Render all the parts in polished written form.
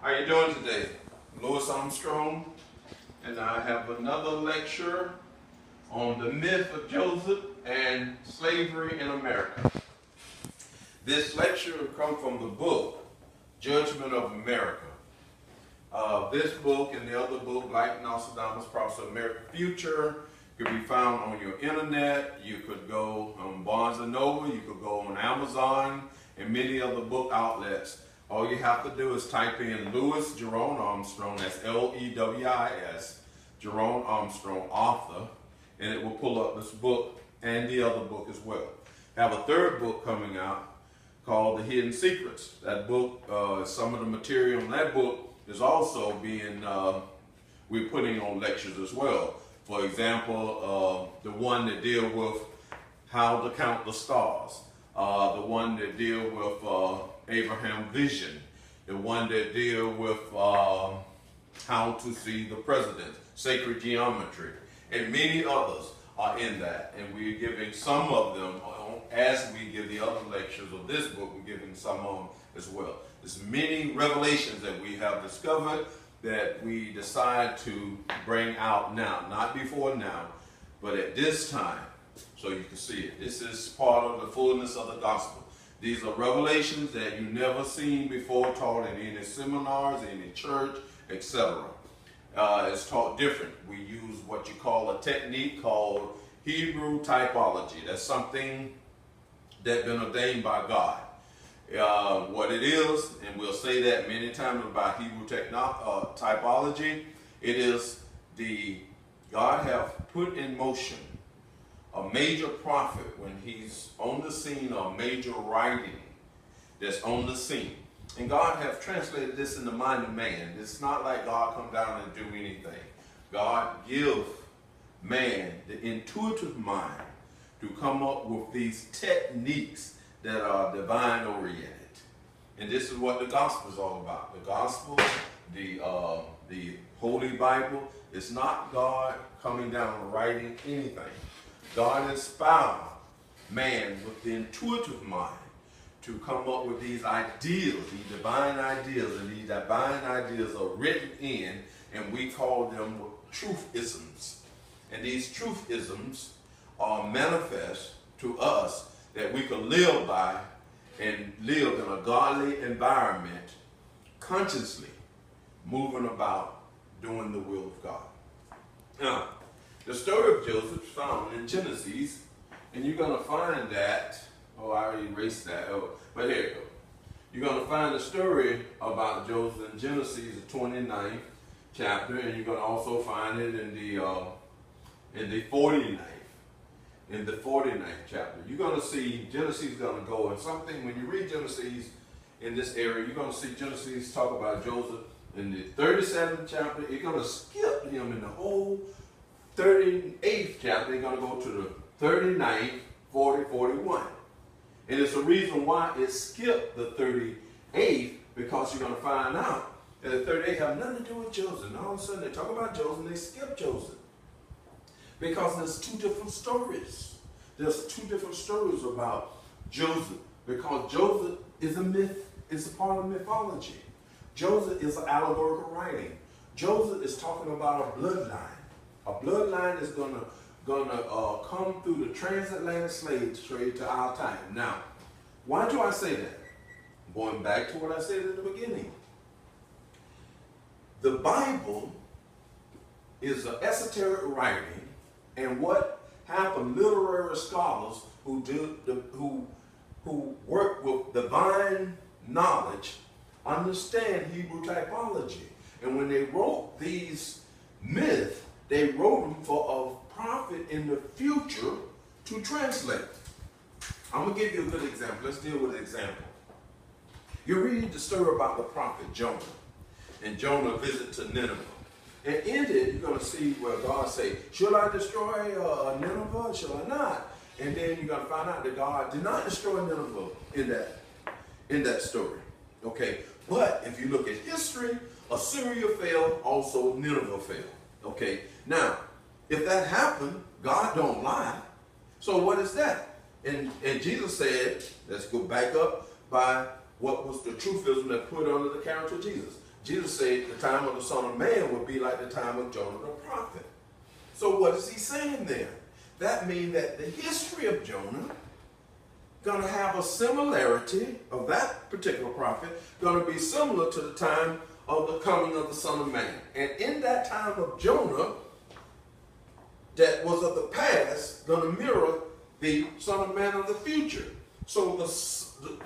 How you doing today? Louis Armstrong, and I have another lecture on the myth of Joseph and slavery in America. This lecture comes from the book, Judgment of America. This book and the other book, like Nostradamus, Prophecy of American Future, could be found on your internet. You could go on Barnes & Noble, you could go on Amazon, and many other book outlets. All you have to do is type in Louis Jerome Armstrong, that's L-E-W-I-S, Jerome Armstrong, author, and it will pull up this book and the other book as well. I have a third book coming out called The Hidden Secrets. That book, some of the material in that book is also being, we're putting on lectures as well. For example, the one that deal with how to count the stars, the one that deal with Abraham vision, the one that deal with how to see the president, sacred geometry, and many others are in that. And we're giving some of them, as we give the other lectures of this book, we're giving some of them as well. There's many revelations that we have discovered that we decide to bring out now, not before now, but at this time, so you can see it. This is part of the fullness of the gospel. These are revelations that you've never seen before, taught in any seminars, any church, etc. It's taught different. We use what you call a technique called Hebrew typology. That's something that's been ordained by God. What it is, and we'll say that many times about Hebrew typology, it is God have put in motion a major prophet when he's on the scene, or major writing that's on the scene. And God have translated this in the mind of man. It's not like God come down and do anything. God give man the intuitive mind to come up with these techniques that are divine oriented. And this is what the gospel is all about. The gospel, the Holy Bible, is not God coming down and writing anything. God inspired man with the intuitive mind to come up with these ideas, these divine ideas, and these divine ideas are written in, and we call them truthisms. And these truthisms are manifest to us that we can live by and live in a godly environment, consciously moving about doing the will of God. Now, the story of Joseph is found in Genesis, and you're going to find that, I already erased that, but here you go. You're going to find the story about Joseph in Genesis, the 29th chapter, and you're going to also find it in the 49th. In the 49th chapter, you're going to see Genesis is going to go, and something, when you read Genesis in this area, you're going to see Genesis talk about Joseph in the 37th chapter. You're going to skip him in the whole 38th chapter. You're going to go to the 39th, 40, 41. And it's a reason why it skipped the 38th, because you're going to find out that the 38th have nothing to do with Joseph. And all of a sudden they talk about Joseph and they skip Joseph. Because there's two different stories. There's two different stories about Joseph. Because Joseph is a myth, it's a part of mythology. Joseph is an allegorical writing. Joseph is talking about a bloodline. A bloodline is gonna come through the transatlantic slave trade to our time. Now, why do I say that? Going back to what I said at the beginning. The Bible is an esoteric writing. And what happened, literary scholars who work with divine knowledge understand Hebrew typology. And when they wrote these myths, they wrote them for a prophet in the future to translate. I'm going to give you a good example. Let's deal with an example. You read the story about the prophet Jonah. And Jonah visited to Nineveh. And in it, you're going to see where God say, should I destroy Nineveh? Should I not? And then you're going to find out that God did not destroy Nineveh in that story. Okay, but if you look at history, Assyria fell, also Nineveh fell. Okay, now, if that happened, God don't lie. So what is that? And Jesus said, let's go back up by what was the truthism that put under the character of Jesus. Jesus said the time of the Son of Man would be like the time of Jonah the prophet. So what is he saying there? That means that the history of Jonah going to have a similarity of that particular prophet, going to be similar to the time of the coming of the Son of Man. And in that time of Jonah, that was of the past, going to mirror the Son of Man of the future. So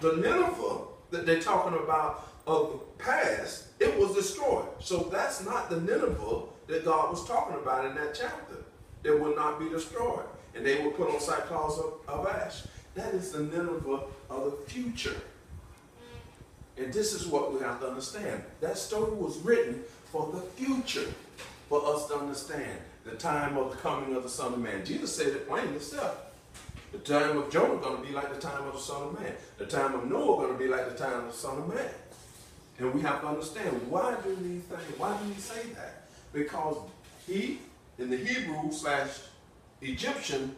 the Nineveh that they're talking about of the past, it was destroyed. So that's not the Nineveh that God was talking about in that chapter. That will not be destroyed. And they will put on sackcloth of ash. That is the Nineveh of the future. And this is what we have to understand. That story was written for the future, for us to understand the time of the coming of the Son of Man. Jesus said it plain himself. The time of Jonah is going to be like the time of the Son of Man. The time of Noah is going to be like the time of the Son of Man. And we have to understand, why do he say that? Because he, in the Hebrew/Egyptian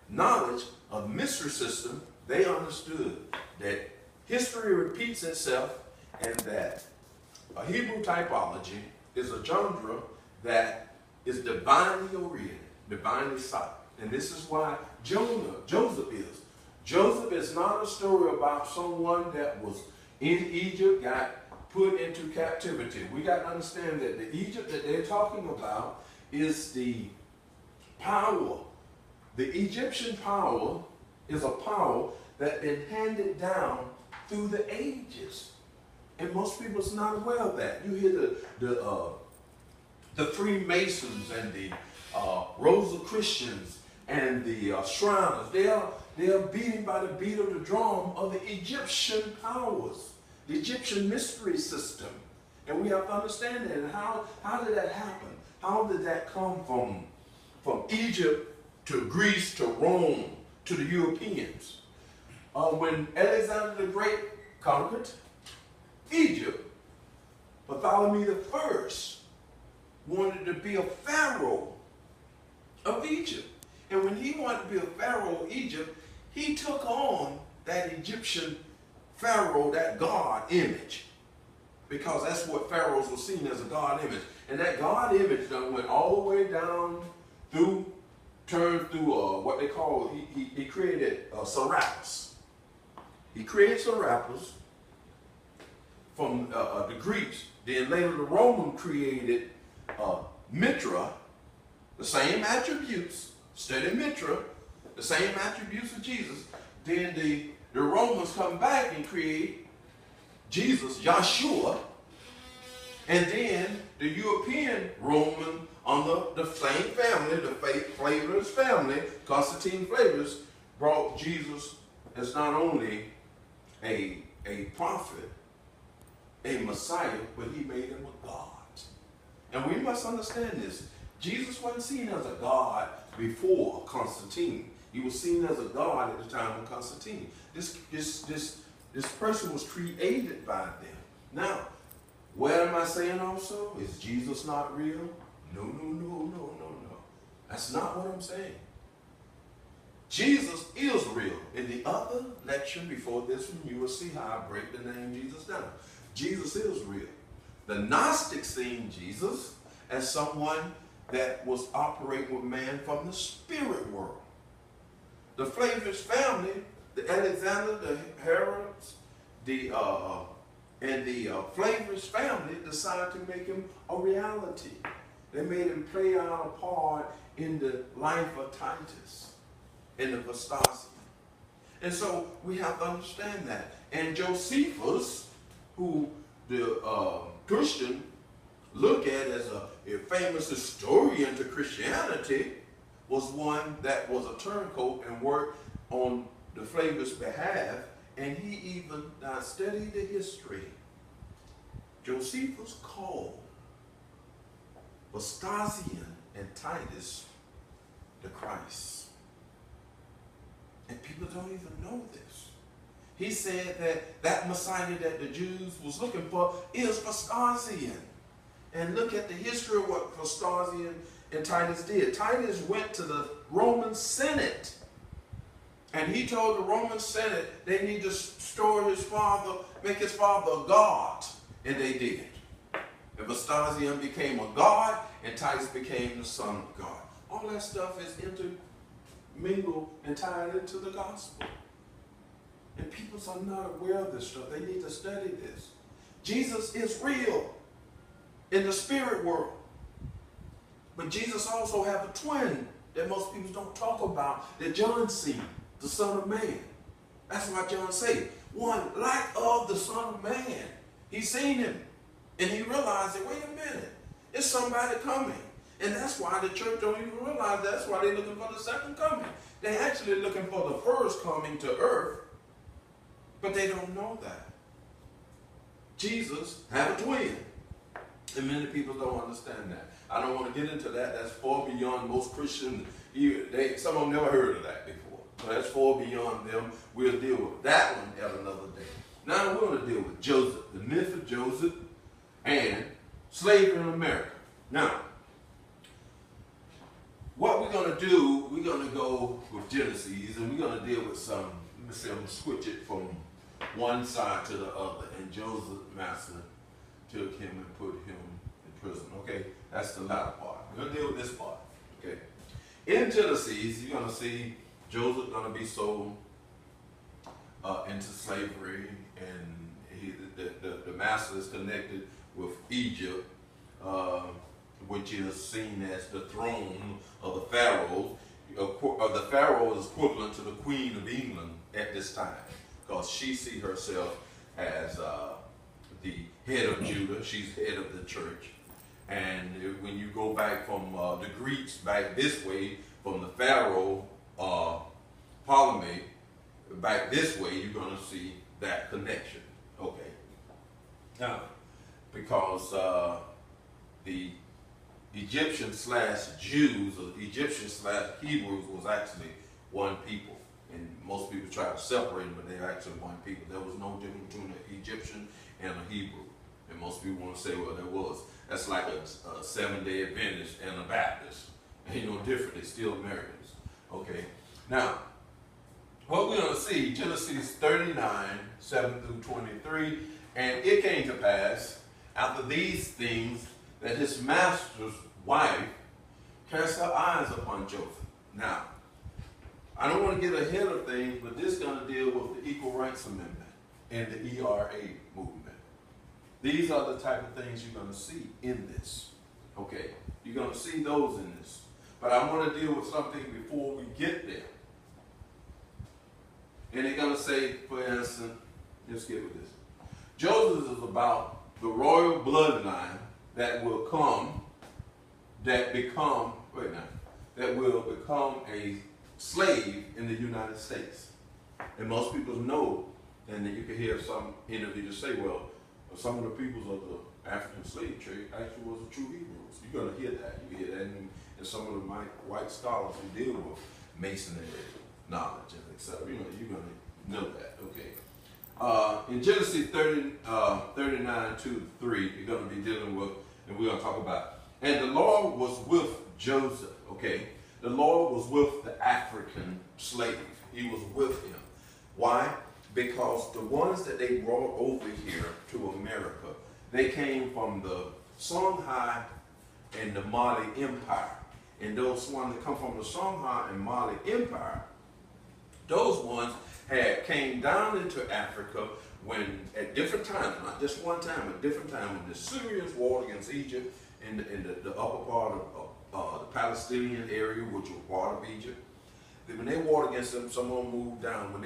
knowledge of mystery system, they understood that history repeats itself and that a Hebrew typology is a genre that is divinely oriented, divinely sought. And this is why Joseph is. Joseph is not a story about someone that was in Egypt, got put into captivity. We got to understand that the Egypt that they're talking about is the power. The Egyptian power is a power that's been handed down through the ages. And most people are not aware of that. You hear the Freemasons and the Rosicrucians and the Shriners. They are beating by the beat of the drum of the Egyptian powers, the Egyptian mystery system. And we have to understand that. And how did that happen? How did that come from Egypt to Greece to Rome to the Europeans? When Alexander the Great conquered Egypt, Bartholomew I wanted to be a pharaoh of Egypt. And when he wanted to be a pharaoh of Egypt, he took on that Egyptian pharaoh, that God image. Because that's what pharaohs were seen as, a God image. And that God image done went all the way down through, turned through what they call, he created Serapis. He created Serapis from the Greeks. Then later the Roman created Mithra, the same attributes, study Mithra, the same attributes of Jesus. Then the Romans come back and create Jesus, Yahshua, and then the European Roman under the same family, the Flavius family, Constantine Flavius, brought Jesus as not only a prophet, a Messiah, but he made him a God. And we must understand this. Jesus wasn't seen as a God before Constantine. He was seen as a God at the time of Constantine. This person was created by them. Now, what am I saying also? Is Jesus not real? No. That's not what I'm saying. Jesus is real. In the other lecture before this one, you will see how I break the name Jesus down. Jesus is real. The Gnostics seen Jesus as someone that was operating with man from the spirit world. The Flavius family, the Alexander, the Herods, and the Flavius family decided to make him a reality. They made him play out a part in the life of Titus, in the Vespasian. And so we have to understand that. And Josephus, who the Christian look at as a famous historian to Christianity, was one that was a turncoat and worked on the Flavius' behalf, and he even studied the history. Josephus called Vespasian and Titus the Christ. And people don't even know this. He said that Messiah that the Jews was looking for is Vespasian. And look at the history of what Vespasian and Titus did. Titus went to the Roman Senate, and he told the Roman Senate they need to store his father, make his father a god, and they did. Vespasian became a god, and Titus became the son of God. All that stuff is intermingled and tied into the gospel. And people are not aware of this stuff. They need to study this. Jesus is real in the spirit world. But Jesus also has a twin that most people don't talk about, that John seen, the Son of Man. That's why John said, one like of the Son of Man. He seen him, and he realized that, wait a minute, it's somebody coming. And that's why the church don't even realize that's why they're looking for the second coming. They're actually looking for the first coming to earth, but they don't know that. Jesus had a twin, and many people don't understand that. I don't want to get into that. That's far beyond most Christians. Some of them never heard of that before. So that's far beyond them. We'll deal with that one at another day. Now we're going to deal with Joseph, the myth of Joseph, and slavery in America. Now, what we're going to do, we're going to go with Genesis, and we're going to deal with some, let me see, I'm going to switch it from one side to the other. And Joseph's master took him and put him in prison. Okay, that's the latter part. We're going to deal with this part. Okay. In Genesis, you're going to see Joseph going to be sold into slavery, and the master is connected with Egypt, which is seen as the throne of the Pharaoh. The Pharaoh is equivalent to the Queen of England at this time, because she sees herself as the head of Judah. She's head of the church. And when you go back from the Greeks back this way, from the Pharaoh, Ptolemy, back this way, you're going to see that connection. Okay. Now, because the Egyptian/Jews, or Egyptian/Hebrews was actually one people. And most people try to separate them, but they're actually one people. There was no difference between an Egyptian and a Hebrew. And most people want to say, well, there was. That's like a Seventh-day Adventist and a Baptist. Ain't no different. They're still Americans. Okay. Now, what we're going to see, Genesis 39, 7 through 23, and it came to pass after these things that his master's wife cast her eyes upon Joseph. Now, I don't want to get ahead of things, but this is going to deal with the Equal Rights Amendment and the ERA movement. These are the type of things you're going to see in this. Okay, you're going to see those in this. But I want to deal with something before we get there. And they're going to say, for instance, let's get with this. Joseph is about the royal bloodline that will become a slave in the United States. And most people know, and you can hear some interviewers say, well, some of the peoples of the African slave trade actually was the true Hebrews. You're going to hear that. You hear that in some of the white scholars who deal with Masonry knowledge and etc. You're going to know that. Okay. In Genesis 39, 2-3, you're going to be dealing with, and we're going to talk about, and the Lord was with Joseph. Okay. The Lord was with the African slave. He was with him. Why? Because the ones that they brought over here to America, they came from the Songhai and the Mali Empire. And those ones that come from the Songhai and Mali Empire, those ones came down into Africa when, at different times, not just one time, at different times, when the Syrians warred against Egypt in the upper part of the Palestinian area, which was part of Egypt. When they warred against them, some of them moved down.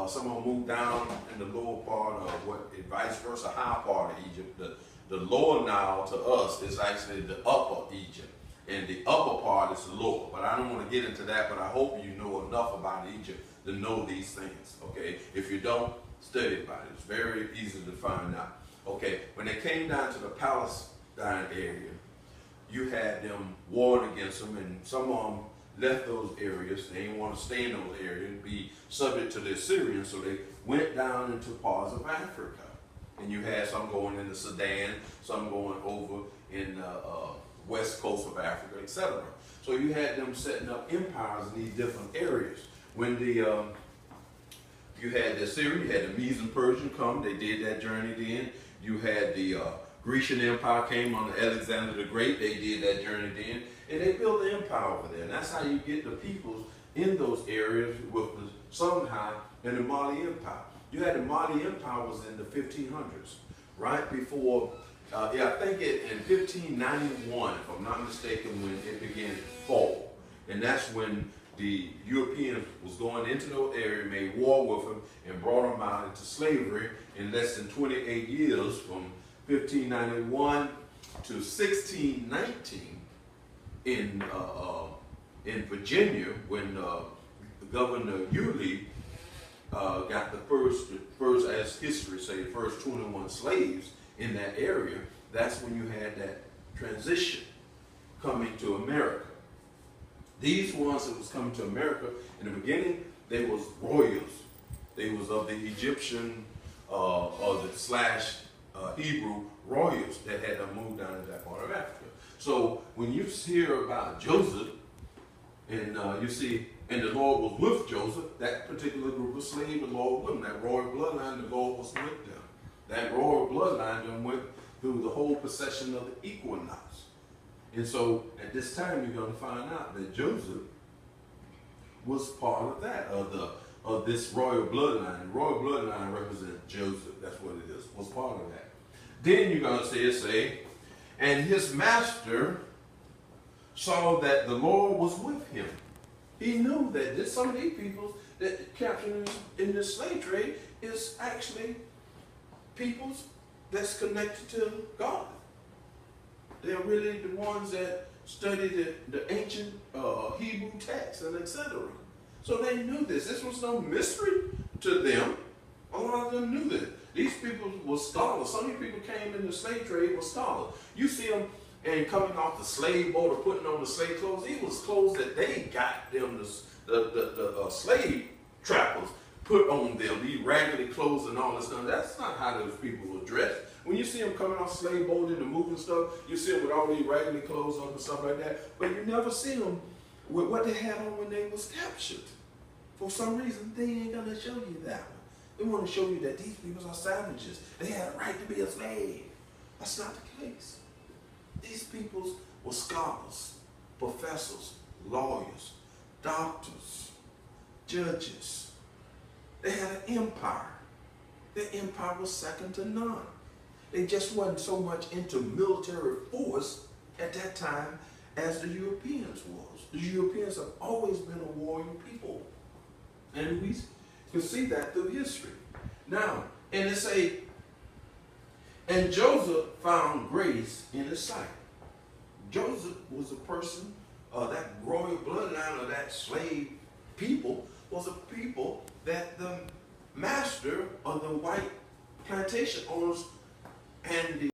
Some of them moved down in the lower part of vice versa, high part of Egypt. The lower Nile to us is actually the upper Egypt, and the upper part is the lower. But I don't want to get into that, but I hope you know enough about Egypt to know these things, okay? If you don't, study about it. It's very easy to find out. Okay, when they came down to the Palestine area, you had them warring against them, and some of them left those areas. They didn't want to stay in those areas and be subject to the Assyrians, so they went down into parts of Africa. And you had some going into Sudan, some going over in the west coast of Africa, etc. So you had them setting up empires in these different areas. When you had the Assyrian, you had the Medes and Persian come, they did that journey then. You had the Grecian Empire came under Alexander the Great. They did that journey then, and they built the empire over there. And that's how you get the peoples in those areas with the Songhai and the Mali Empire. You had the Mali Empire was in the 1500s, right before, I think in 1591, if I'm not mistaken, when it began to fall. And that's when the Europeans was going into those areas, made war with them, and brought them out into slavery in less than 28 years, from 1591 to 1619 in Virginia, when Governor Yulee got the first, as history say, the first 21 slaves in that area. That's when you had that transition coming to America. These ones that was coming to America, in the beginning, they was royals. They was of the Egyptian or the / Hebrew royals that had to move down to that part of Africa. So when you hear about Joseph, and you see, and the Lord was with Joseph, that particular group of slaves, the Lord was with them. That royal bloodline, the Lord was with them. That royal bloodline then went through the whole procession of the equinox. And so at this time, you're going to find out that Joseph was part of that, of this royal bloodline. The royal bloodline represents Joseph. That's what it is. Was part of that. Then you're going to see it say, and his master saw that the Lord was with him. He knew that some of these people that captured in the slave trade is actually peoples that's connected to God. They're really the ones that study the ancient Hebrew texts and etc. So they knew this. This was no mystery to them. A lot of them knew this. These people were scholars. Some of these people came in the slave trade were scholars. You see them and coming off the slave boat or putting on the slave clothes. These was clothes that they got them, the slave trappers put on them, these raggedy clothes and all this stuff. That's not how those people were dressed. When you see them coming off slave boat and the moving stuff, you see them with all these raggedy clothes on and stuff like that. But you never see them with what they had on when they was captured. For some reason, they ain't gonna show you that one. They want to show you that these people are savages. They had a right to be a slave. That's not the case. These peoples were scholars, professors, lawyers, doctors, judges. They had an empire. Their empire was second to none. They just wasn't so much into military force at that time as the Europeans was. The Europeans have always been a warrior people. And we can see that through history. Now, and it say, and Joseph found grace in his sight. Joseph was a person, that royal bloodline of that slave people was a people that the master of the white plantation owners and the